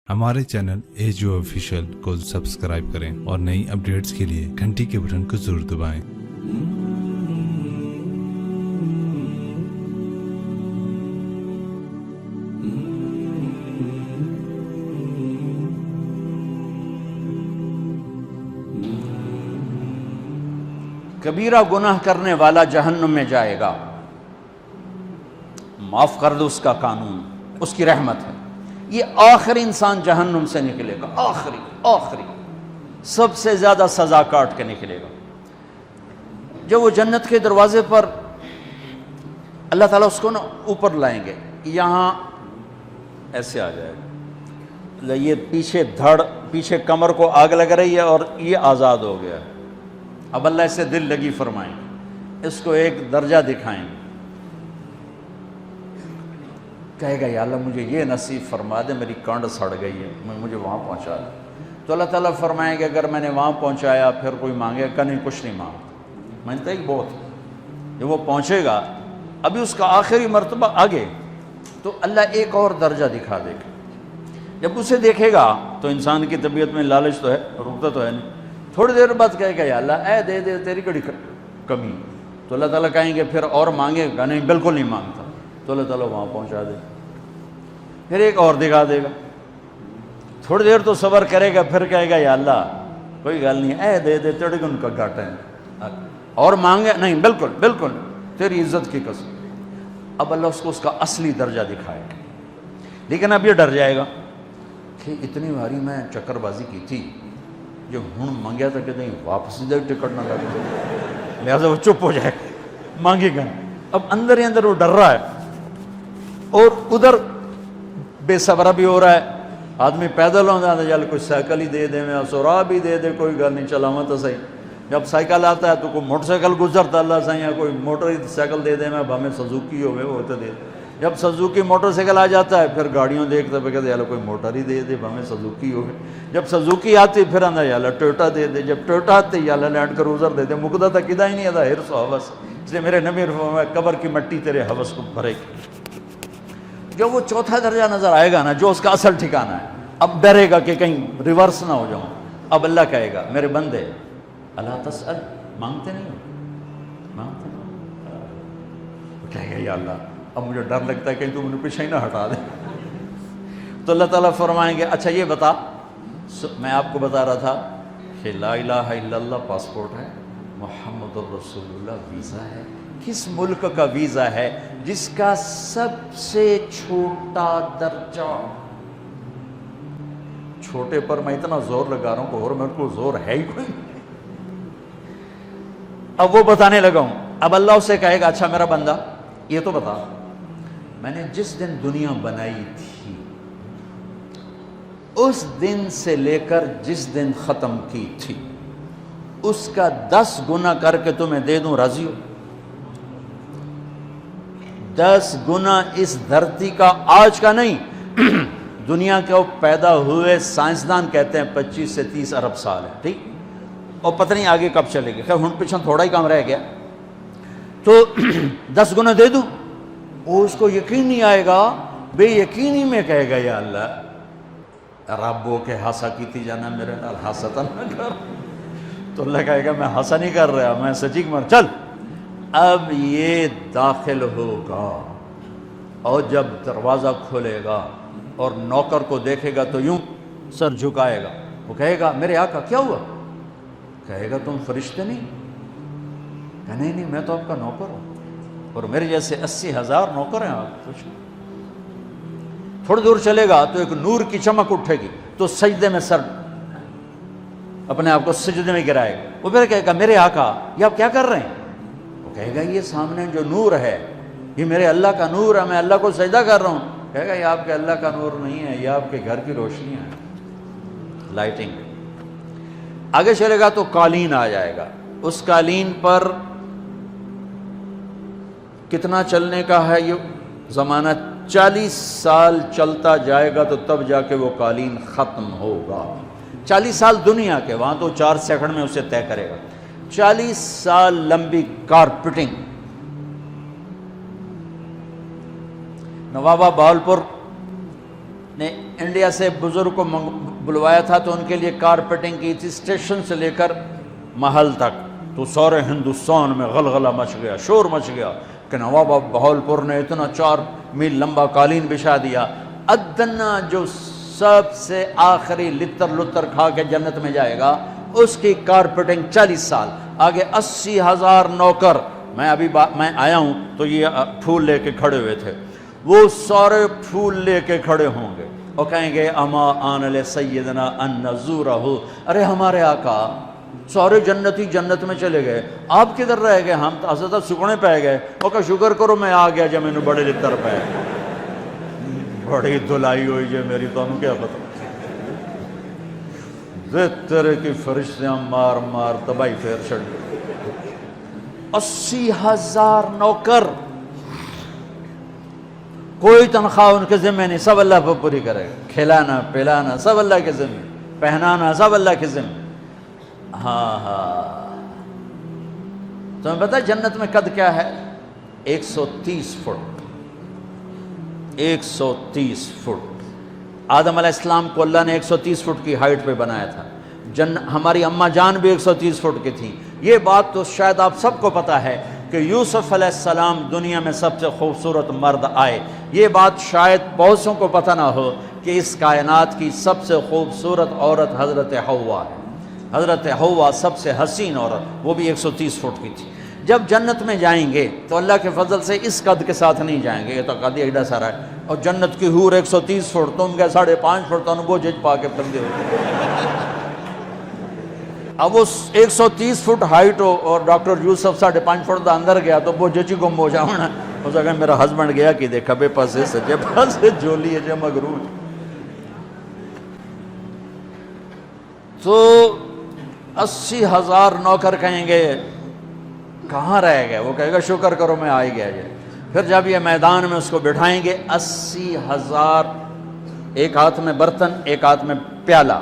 ہمارے channel AGO official کو subscribe کریں اور نئی اپڈیٹس کے لیے گھنٹی کے بٹن کو ضرور دبائیں۔ کبیرہ گناہ کرنے والا جہنم میں جائے گا، معاف کر دو اس کا قانون، اس کی رحمت ہے۔ یہ آخری انسان جہنم سے نکلے گا، آخری سب سے زیادہ سزا کاٹ کے نکلے گا۔ جب وہ جنت کے دروازے پر اللہ تعالیٰ اس کو نا اوپر لائیں گے، یہاں ایسے آ جائے گا، یہ پیچھے کمر کو آگ لگ رہی ہے اور یہ آزاد ہو گیا ہے۔ اب اللہ اسے دل لگی فرمائیں گے، اس کو ایک درجہ دکھائیں گے، کہے گا یا اللہ مجھے یہ نصیب فرما دے، میری کانڈ سڑ گئی ہے، مجھے وہاں پہنچا دے۔ تو اللہ تعالیٰ فرمائیں گے اگر میں نے وہاں پہنچایا پھر کوئی مانگے گا نہیں، کچھ نہیں مانگتا، مانگتا ہی بہت۔ جب وہ پہنچے گا ابھی اس کا آخری مرتبہ آگے، تو اللہ ایک اور درجہ دکھا دے گا۔ جب اسے دیکھے گا تو انسان کی طبیعت میں لالچ تو ہے، رکتا تو ہے نہیں، تھوڑی دیر بعد کہے گا یا اللہ اے دے دے، تیری کڑی کمی۔ تو اللہ تعالیٰ کہیں گے پھر اور مانگے گا نہیں، بالکل نہیں مانگتا، تو اللہ تعالیٰ وہاں پہنچا دے، پھر ایک اور دکھا دے گا، تھوڑی دیر تو صبر کرے گا، پھر کہے گا یا اللہ کوئی گل نہیں، اے دے دے، تیرے ان کا گھاٹا ہے، اور مانگے نہیں، بالکل تیری عزت کی قسم۔ اب اللہ اس کو اس کا اصلی درجہ دکھائے گا، لیکن اب یہ ڈر جائے گا کہ اتنی باری میں چکر بازی کی تھی، جو ہوں مانگیا تھا کہ نہیں واپس دے، ٹکٹ نہ لگے، لہٰذا وہ چپ ہو جائے گا، مانگے گا۔ اب اندر ہی اندر وہ ڈر رہا ہے، اور ادھر بے صبرا بھی ہو رہا ہے، آدمی پیدل ہو جاتا ہے، چل کوئی سائیکل ہی دے دے، میں سورا بھی دے دے، کوئی گل نہیں، چلاواں تو صحیح۔ جب سائیکل آتا ہے تو کوئی موٹر سائیکل گزرتا اللہ صحیح ہے، کوئی موٹر سائیکل دے دے، میں ہمیں سزوکی ہوئے وہ تو دے۔ جب سزوکی موٹر سائیکل آ جاتا ہے پھر گاڑیوں دیکھتا پہ کہتے ہیں کوئی موٹر ہی دے دے، ہمیں سزوکی ہوئے۔ جب سزوکی آتی پھر آندہ یا اللہ ٹویوٹا دے دے، جب ٹویوٹا آتے یا اللہ لینڈ کروزر دے دے، مقدہ تھا کدہ ہی نہیں آتا حرص و حوث، اس لیے میرے نبی فرمایا قبر کی مٹی تیرے حوث کو بھرے گی۔ جو وہ چوتھا درجہ نظر آئے گا نا، جو اس کا اصل ٹھکانہ ہے، اب ڈرے گا کہ کہیں ریورس نہ ہو جاؤں۔ اب اللہ کہے گا میرے بندے اللہ تسأل، مانگتے نہیں ہو، مانگتے نہیں ہو، کہے گا یا اللہ اب مجھے ڈر لگتا ہے کہیں تو مجھے پیچھے ہی نہ ہٹا دے۔ تو اللہ تعالیٰ فرمائیں گے اچھا یہ بتا، میں آپ کو بتا رہا تھا کہ لا الہ الا اللہ پاسپورٹ ہے، محمد الرسول اللہ ویزا ہے۔ کس ملک کا ویزا ہے جس کا سب سے چھوٹا درجہ، چھوٹے پر میں اتنا زور لگا رہا ہوں کہ اور میرے کو زور ہے ہی کوئی، اب وہ بتانے لگا ہوں۔ اب اللہ اسے کہے گا اچھا میرا بندہ یہ تو بتا، میں نے جس دن دنیا بنائی تھی اس دن سے لے کر جس دن ختم کی تھی اس کا 10 گنا کر کے تمہیں دے دوں، راضی ہو؟ 10 گنا اس دھرتی کا، آج کا نہیں، دنیا کے پیدا ہوئے سائنسدان کہتے ہیں 25 سے 30 ارب سال ہے، ٹھیک، اور پتہ نہیں آگے کب چلے گی، خیر ہن پیچھے تھوڑا ہی کام رہ گیا، تو 10 گنا دے دوں۔ وہ اس کو یقین نہیں آئے گا، بے یقینی میں کہے گا یا اللہ ربو کے ہاسا کیتی جانا میرے نال ہاستا نہ کر۔ تو اللہ کہے گا میں ہاسا نہیں کر رہا، میں سچی مر، چل اب یہ داخل ہوگا، اور جب دروازہ کھولے گا اور نوکر کو دیکھے گا تو یوں سر جھکائے گا، وہ کہے گا میرے آقا کیا ہوا؟ کہے گا تم فرشتے نہیں؟ کہ نہیں میں تو آپ کا نوکر ہوں، اور میرے جیسے 80,000 نوکر ہیں آپ، کچھ تھوڑی دور چلے گا تو ایک نور کی چمک اٹھے گی، تو سجدے میں سر اپنے آپ کو سجدے میں گرائے گا، وہ پھر کہے گا میرے آقا یہ آپ کیا کر رہے ہیں؟ وہ کہے گا یہ سامنے جو نور ہے یہ میرے اللہ کا نور ہے، میں اللہ کو سجدہ کر رہا ہوں۔ کہے گا یہ آپ کے اللہ کا نور نہیں ہے، یہ آپ کے گھر کی روشنیاں ہیں، لائٹنگ۔ آگے چلے گا تو قالین آ جائے گا، اس قالین پر کتنا چلنے کا ہے یہ زمانہ، 40 سال چلتا جائے گا تو تب جا کے وہ قالین ختم ہوگا۔ 40 سال دنیا کے، وہاں تو 4 سیکنڈ میں اسے طے کرے گا۔ 40 سال لمبی کارپیٹنگ، نوابہ بہاولپور نے انڈیا سے بزرگ کو بلوایا تھا تو ان کے لیے کارپیٹنگ کی تھی اسٹیشن سے لے کر محل تک، تو سارے ہندوستان میں غلغلہ مچ گیا، شور مچ گیا کہ نواب بہاولپور نے اتنا 4 میل لمبا قالین بچھا دیا۔ ادنا جو سب سے آخری لتر کھا کے جنت میں جائے گا اس کی کارپیٹنگ 40 سال، آگے 80,000 نوکر، میں آیا ہوں تو یہ پھول لے کے کھڑے ہوئے تھے، وہ سارے پھول لے کے کھڑے ہوں گے اور کہیں گے اما آن لسیدنا ان نزورہ، ارے ہمارے آقا سارے جنتی جنت میں چلے گئے، آپ کدھر رہ گئے؟ ہم تو حضرت سکنے پہ گئے، وہ کہ شکر کرو میں آ گیا جب میں نے بڑے لتر پہ، بڑی دھلائی ہوئی جو میری، تو ہم کیا پتہ تیرے کی فرشتیاں مار مار تباہی پھیر چھڑ گئے۔ 80,000 نوکر، کوئی تنخواہ ان کے ذمہ نہیں، سب اللہ پر پوری کرے گا، کھلانا پلانا سب اللہ کے ذمہ، پہنانا سب اللہ کے ذمہ۔ ہاں تمہیں پتہ ہے جنت میں قد کیا ہے؟ 130 فٹ، 130 فٹ۔ آدم علیہ السلام کو اللہ نے 130 فٹ کی ہائٹ پہ بنایا تھا، ہماری اماں جان بھی 130 فٹ کی تھی۔ یہ بات تو شاید آپ سب کو پتہ ہے کہ یوسف علیہ السلام دنیا میں سب سے خوبصورت مرد آئے، یہ بات شاید بہت سوں کو پتہ نہ ہو کہ اس کائنات کی سب سے خوبصورت عورت حضرت حوا ہے۔ حضرت حوا سب سے حسین عورت، وہ بھی 130 فٹ کی تھی۔ جب جنت میں جائیں گے تو اللہ کے فضل سے اس قد کے ساتھ نہیں جائیں گے، یہ تو قد ایڈا سارا ہے، اور جنت کی حور 130 فٹ، تم گئے 5.5 فٹ، تو ان کو جج پا کے پندے ہوتے۔ اب وہ 130 فٹ ہائٹ ہو اور ڈاکٹر یوسف 5.5 فٹ دا اندر گیا تو وہ جچی گم ہو جاؤنا، اس اگر میرا ہسبینڈ گیا کہ دیکھا بے پاسے سجے پاسے جولی ہے جو مغرور۔ تو 80,000 نوکر کہیں گے کہاں رہ گئے؟ وہ کہے گا شکر کرو میں آ ہی گیا جائے۔ پھر جب یہ میدان میں اس کو بٹھائیں گے، 80,000، ایک ہاتھ میں برتن ایک ہاتھ میں پیالہ،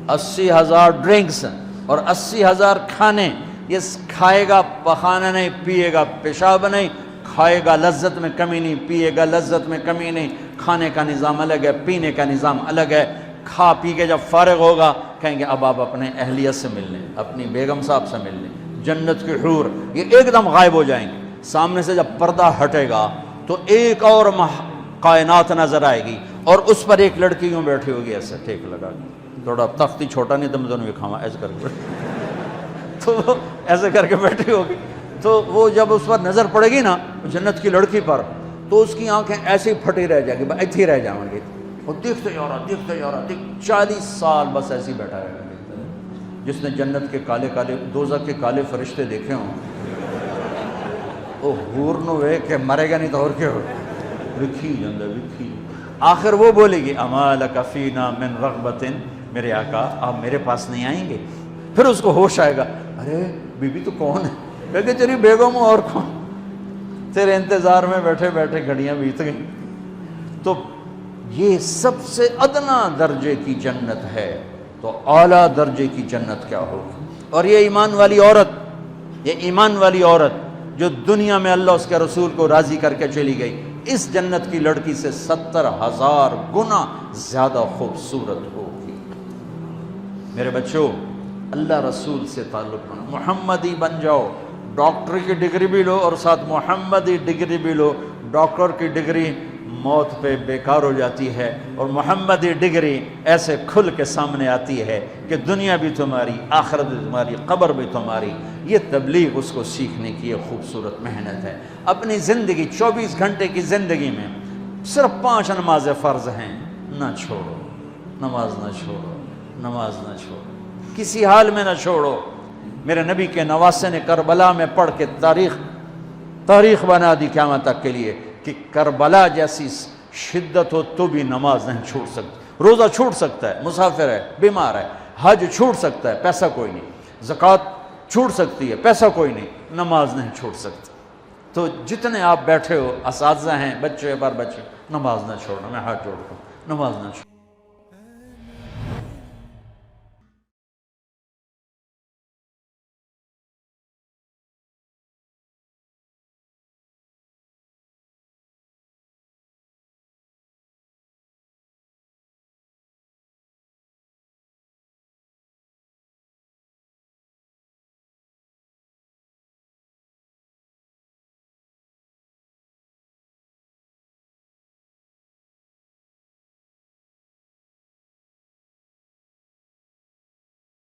80,000 ڈرنکس اور 80,000 کھانے، یہ کھائے گا پخانا نہیں، پیے گا پیشاب نہیں، کھائے گا لذت میں کمی نہیں، پیے گا لذت میں کمی نہیں، کھانے کا نظام الگ ہے، پینے کا نظام الگ ہے۔ کھا پی کے جب فارغ ہوگا کہیں گے اب آپ اپنے اہلیت سے مل لیں، اپنی بیگم صاحب سے مل لیں۔ جنت کی حور یہ ایک دم غائب ہو جائیں گے، سامنے سے جب پردہ ہٹے گا تو ایک اور کائنات نظر آئے گی، اور اس پر ایک لڑکی یوں بیٹھی ہوگی ایسے ٹھیک لگا کے، تھوڑا تختی چھوٹا نہیں تو میں دونوں کھاوا ایسے کر کے تو وہ ایسے کر کے بیٹھی ہوگی، تو وہ جب اس پر نظر پڑے گی نا جنت کی لڑکی پر، تو اس کی آنکھیں ایسی پھٹی رہ جائیں گی، ایتھی ہی رہ جائیں گی، وہ دیکھتے جا رہا 40 سال بس ایسے ہی بیٹھا رہے گا۔ جس نے جنت کے کالے کالے دوزخ کے کالے فرشتے دیکھے ہوں وہ حور نو وے کہ مرے گا نہیں تو اور کیا ہو، وکھی جندہ وکھی۔ آخر وہ بولے گی اما لک فینا من رغبت، میرے آقا آپ میرے پاس نہیں آئیں گے؟ پھر اس کو ہوش آئے گا، ارے بی بی تو کون ہے؟ کہے گی تیری بیگم اور کون، تیرے انتظار میں بیٹھے بیٹھے گھڑیاں بیت گئیں۔ تو یہ سب سے ادنا درجے کی جنت ہے، تو اعلیٰ درجے کی جنت کیا ہوگی؟ اور یہ ایمان والی عورت، یہ ایمان والی عورت جو دنیا میں اللہ اس کے رسول کو راضی کر کے چلی گئی، اس جنت کی لڑکی سے 70,000 گنا زیادہ خوبصورت ہوگی۔ میرے بچوں، اللہ رسول سے تعلق بنا، محمدی بن جاؤ، ڈاکٹر کی ڈگری بھی لو اور ساتھ محمدی ڈگری بھی لو۔ ڈاکٹر کی ڈگری موت پہ بیکار ہو جاتی ہے، اور محمدی ڈگری ایسے کھل کے سامنے آتی ہے کہ دنیا بھی تمہاری، آخرت بھی تمہاری، قبر بھی تمہاری۔ یہ تبلیغ اس کو سیکھنے کی ایک خوبصورت محنت ہے۔ اپنی زندگی 24 گھنٹے کی زندگی میں صرف 5 نمازیں فرض ہیں، نہ چھوڑو، نماز نہ چھوڑو، نماز نہ چھوڑو، کسی حال میں نہ چھوڑو۔ میرے نبی کے نواسے نے کربلا میں پڑھ کے تاریخ بنا دی قیامت تک کے لیے کہ کربلا جیسی شدت ہو تو بھی نماز نہیں چھوٹ سکتی۔ روزہ چھوٹ سکتا ہے، مسافر ہے، بیمار ہے، حج چھوٹ سکتا ہے، پیسہ کوئی نہیں، زکوٰۃ چھوٹ سکتی ہے، پیسہ کوئی نہیں، نماز نہیں چھوٹ سکتی۔ تو جتنے آپ بیٹھے ہو، اساتذہ ہیں، بچے بار بچے، نماز نہ چھوڑنا، میں ہاتھ جوڑتا ہوں، نماز نہ چھوڑنا۔